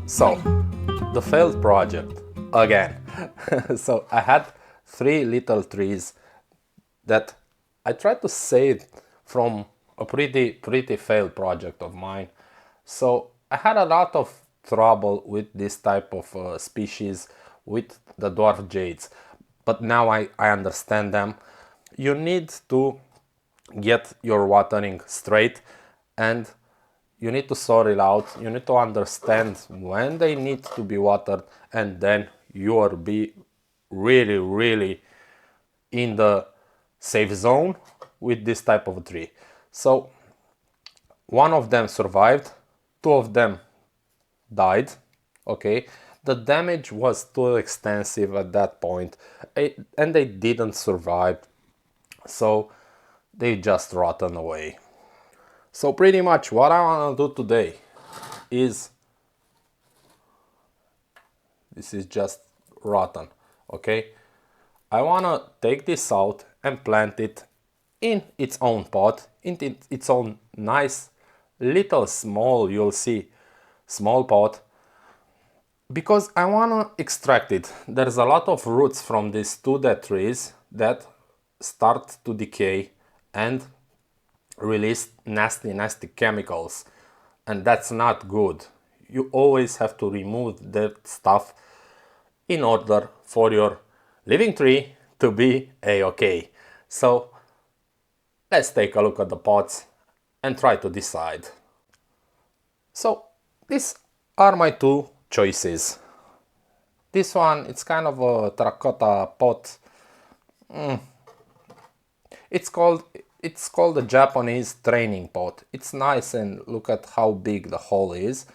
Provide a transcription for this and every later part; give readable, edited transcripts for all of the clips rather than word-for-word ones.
So, the failed project again. So I had 3 little trees that I tried to save from a pretty failed project of mine. So I had a lot of trouble with this type of species with the dwarf jades, but now I understand them. You need to get your watering straight, and you need to sort it out. You need to understand when they need to be watered, and then you will be really in the safe zone with this type of tree. So one of them survived, 2 of them died. Okay, the damage was too extensive at that point, and they didn't survive, so they just rotten away. So pretty much what I want to do today is, this is just rotten, okay? I want to take this out and plant it in its own pot, in its own nice little small, you'll see, small pot, because I want to extract it. There's a lot of roots from these 2 dead trees that start to decay and release nasty chemicals, and that's not good. You always have to remove that stuff in order for your living tree to be a-okay. So let's take a look at the pots and try to decide. So these are my 2 choices. This one, it's kind of a terracotta pot. It's called a Japanese training pot. It's nice, and look at how big the hole is.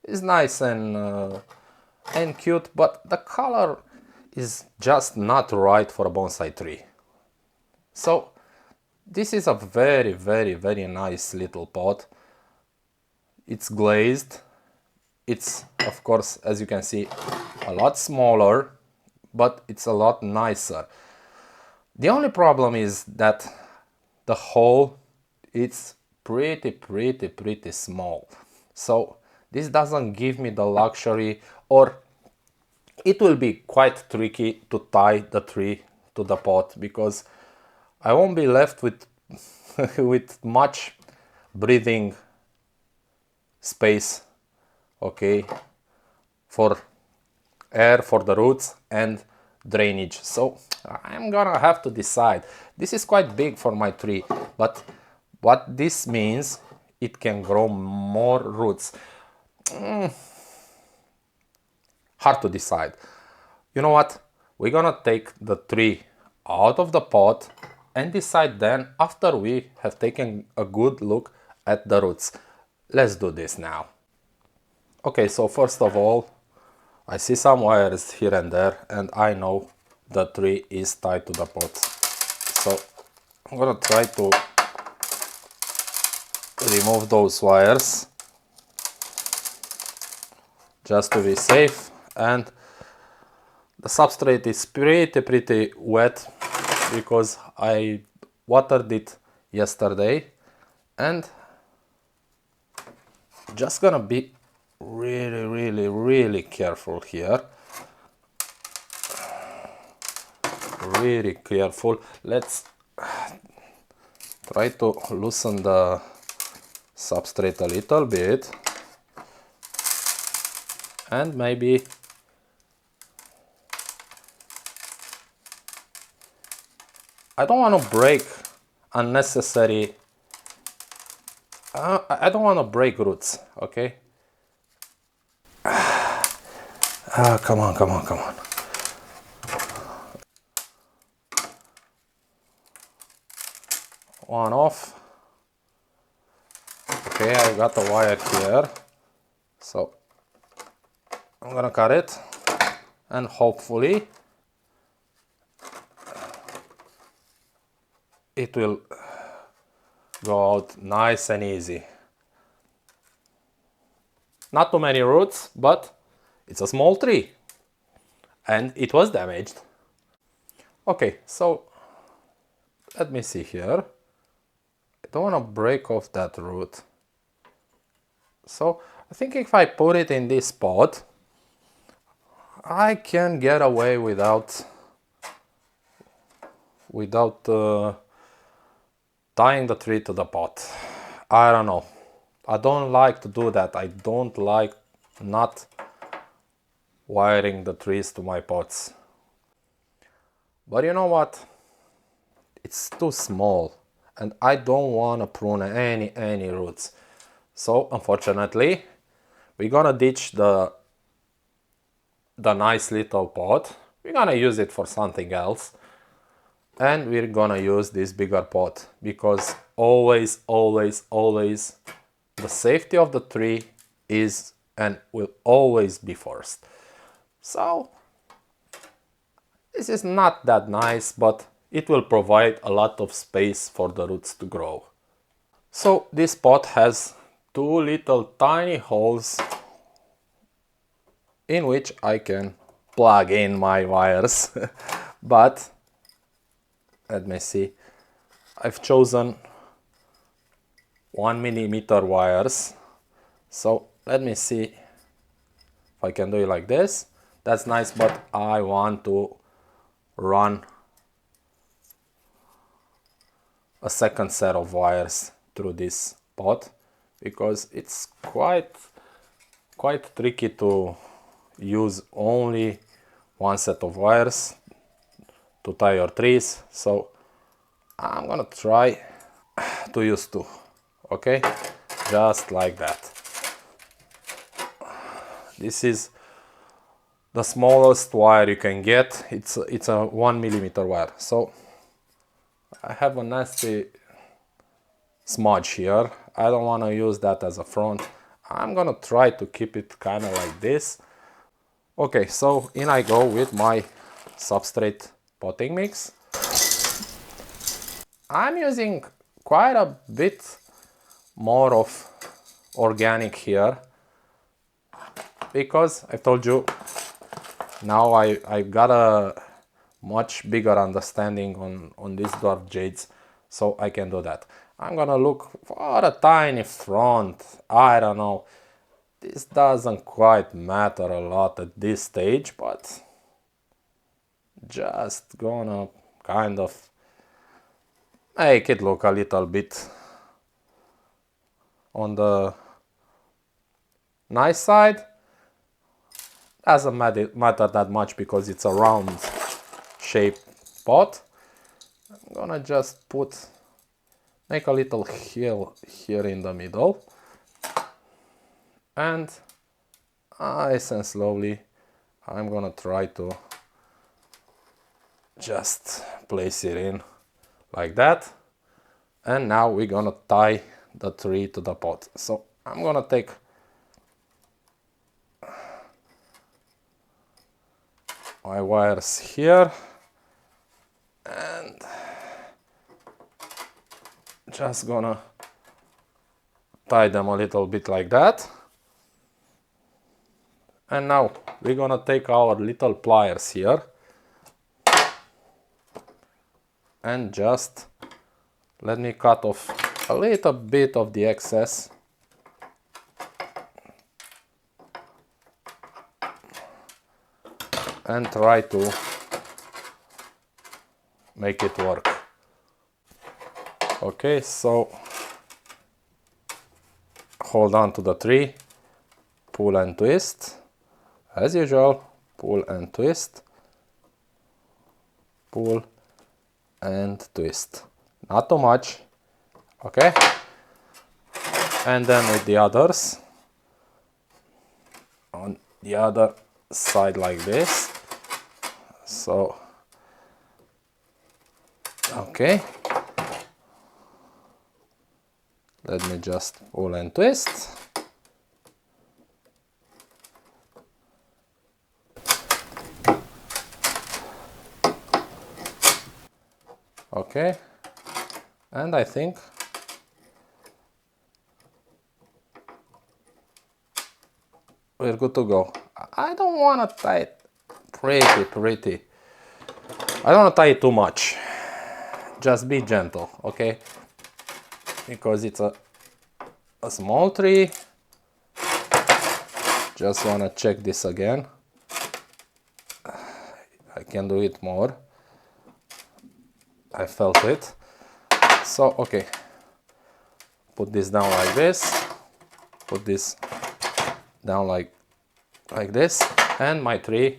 It's nice and cute, but the color is just not right for a bonsai tree. So this is a very nice little pot. It's glazed. It's, of course, as you can see, a lot smaller, but it's a lot nicer. The only problem is that the hole, it's pretty small. So this doesn't give me the luxury, or it will be quite tricky to tie the tree to the pot, because I won't be left with with much breathing space, okay, for air for the roots and drainage. So I'm gonna have to decide. This is quite big for my tree, but what this means, it can grow more roots. Hard to decide. You know what? We're gonna take the tree out of the pot and decide then, after we have taken a good look at the roots. Let's do this now. Okay, so first of all, I see some wires here and there, and I know the tree is tied to the pot. So I'm gonna try to remove those wires just to be safe. And the substrate is pretty wet, because I watered it yesterday, and just gonna be really careful here. Really careful. Let's try to loosen the substrate a little bit, and maybe I don't want to break unnecessary. I don't want to break roots, okay? Come on. One off. Okay, I got the wire here. So I'm gonna cut it, and hopefully it will go out nice and easy. Not too many roots, but it's a small tree, and it was damaged. Okay, so let me see here. I don't want to break off that root. So I think if I put it in this pot, I can get away without tying the tree to the pot. I don't know. I don't like to do that. I don't like not wiring the trees to my pots. But you know what? It's too small and I don't want to prune any roots. So unfortunately, we're gonna ditch the nice little pot. We're gonna use it for something else. And we're gonna use this bigger pot because always the safety of the tree is and will always be first. So this is not that nice, but it will provide a lot of space for the roots to grow. So this pot has two little tiny holes in which I can plug in my wires. But let me see, I've chosen 1mm wires. So let me see if I can do it like this. That's nice, but I want to run a second set of wires through this pot because it's quite tricky to use only one set of wires to tie your trees. So I'm gonna try to use two. Okay, just like that. This is the smallest wire you can get. It's a 1mm wire. So I have a nasty smudge here. I don't want to use that as a front. I'm gonna try to keep it kind of like this. Okay, so in I go with my substrate potting mix. I'm using quite a bit more of organic here because I told you now I got a much bigger understanding on these dwarf jades, so I can do that. I'm gonna look for a tiny front. I don't know, this doesn't quite matter a lot at this stage, but just gonna kind of make it look a little bit on the nice side. Doesn't matter that much because it's a round shaped pot. I'm gonna just make a little hill here in the middle, and nice and slowly I'm gonna try to just place it in like that. And now we're gonna tie the tree to the pot. So I'm gonna take my wires here and just gonna tie them a little bit like that. And now we're gonna take our little pliers here and just let me cut off a little bit of the excess. And try to make it work. Okay, so hold on to the tree, pull and twist, as usual, pull and twist, pull and twist. Not too much, okay? And then with the others, on the other side like this. So okay, let me just pull and twist. Okay, and I think we're good to go. I don't want to tie it pretty. I don't want to tie it too much. Just be gentle, okay? Because it's a small tree Just wanna check this again. I can do it more. I felt it. So, okay. Put this down like this. Put this down like this. And my tree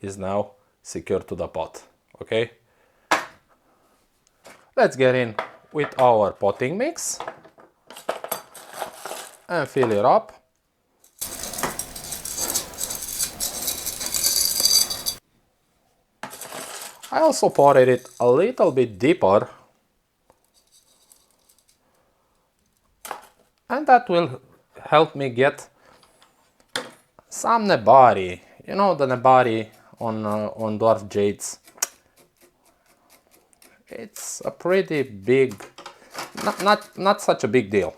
is now secured to the pot. Okay. Let's get in with our potting mix and fill it up. I also poured it a little bit deeper, and that will help me get some nebari. You know, the nebari on dwarf jades. It's a pretty big, not such a big deal.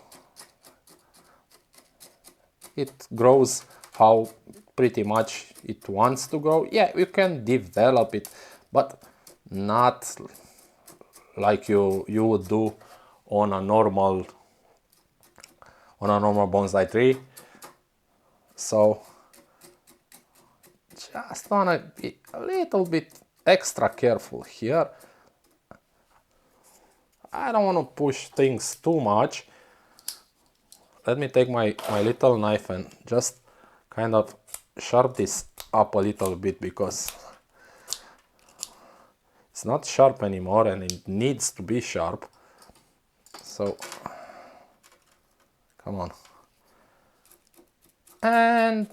It grows how pretty much it wants to grow. Yeah, you can develop it, but not like you would do on a normal bonsai tree. So just wanna be a little bit extra careful here. I don't want to push things too much. Let me take my little knife and just kind of sharp this up a little bit, because it's not sharp anymore and it needs to be sharp. So, come on. And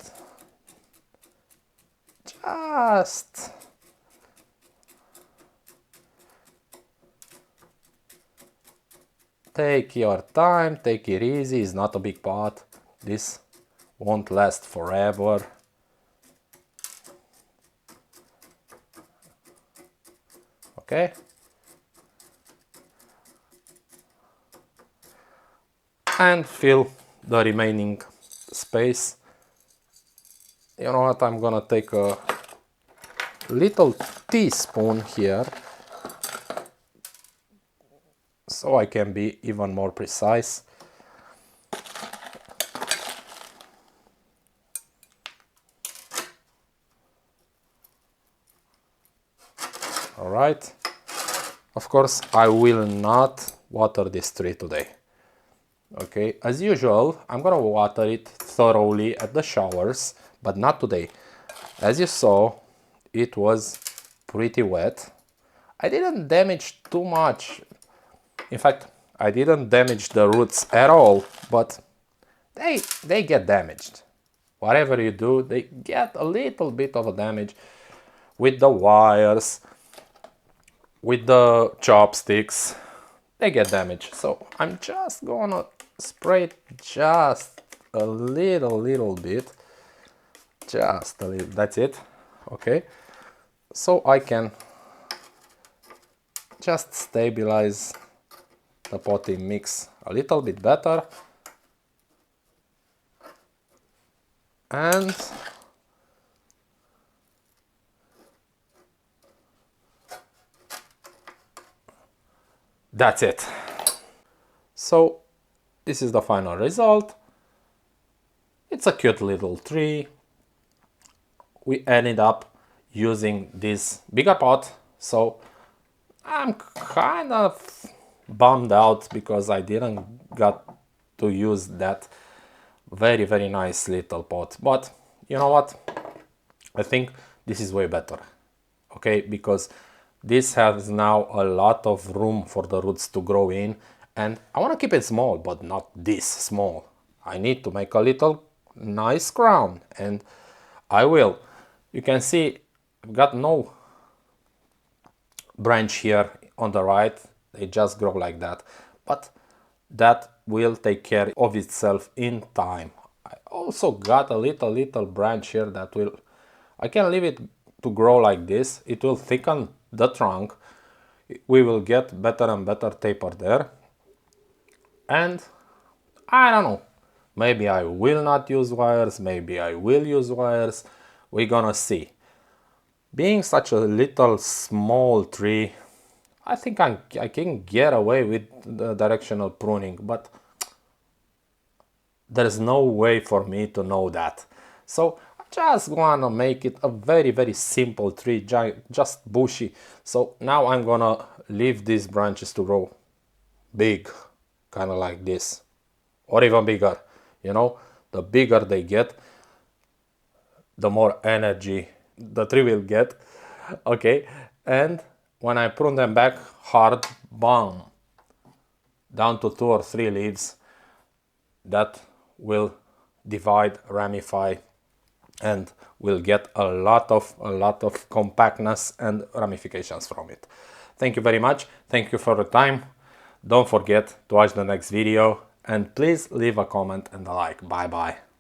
just take your time, take it easy. It's not a big pot. This won't last forever. Okay. And fill the remaining space. You know what? I'm gonna take a little teaspoon here so I can be even more precise. All right. Of course, I will not water this tree today. Okay, as usual, I'm gonna water it thoroughly at the showers, but not today. As you saw, it was pretty wet. I didn't damage too much. In fact, I didn't damage the roots at all, but they get damaged. Whatever you do, they get a little bit of a damage with the wires, with the chopsticks. They get damaged. So I'm just gonna spray it just a little bit. Just a little, that's it. Okay. So I can just stabilize the potting mix a little bit better. And that's it. So this is the final result. It's a cute little tree. We ended up using this bigger pot, so I'm kind of bummed out because I didn't got to use that very nice little pot. But you know what? I think this is way better. Okay, because this has now a lot of room for the roots to grow in, and I want to keep it small, but not this small. I need to make a little nice crown, and I will. You can see I've got no branch here on the right. They just grow like that, but that will take care of itself in time. I also got a little branch here that will, I can leave it to grow like this. It will thicken the trunk. We will get better and better taper there. And I don't know, maybe I will not use wires, maybe I will use wires. We're gonna see. Being such a little small tree, I think I can get away with the directional pruning, but there's no way for me to know that. So I just wanna make it a very simple tree, just bushy. So now I'm gonna leave these branches to grow big, kind of like this, or even bigger. You know, the bigger they get, the more energy the tree will get. Okay, and when I prune them back hard, bam, down to 2 or 3 leaves, that will divide, ramify, and will get a lot of compactness and ramifications from it. Thank you very much. Thank you for the time. Don't forget to watch the next video, and please leave a comment and a like. Bye bye.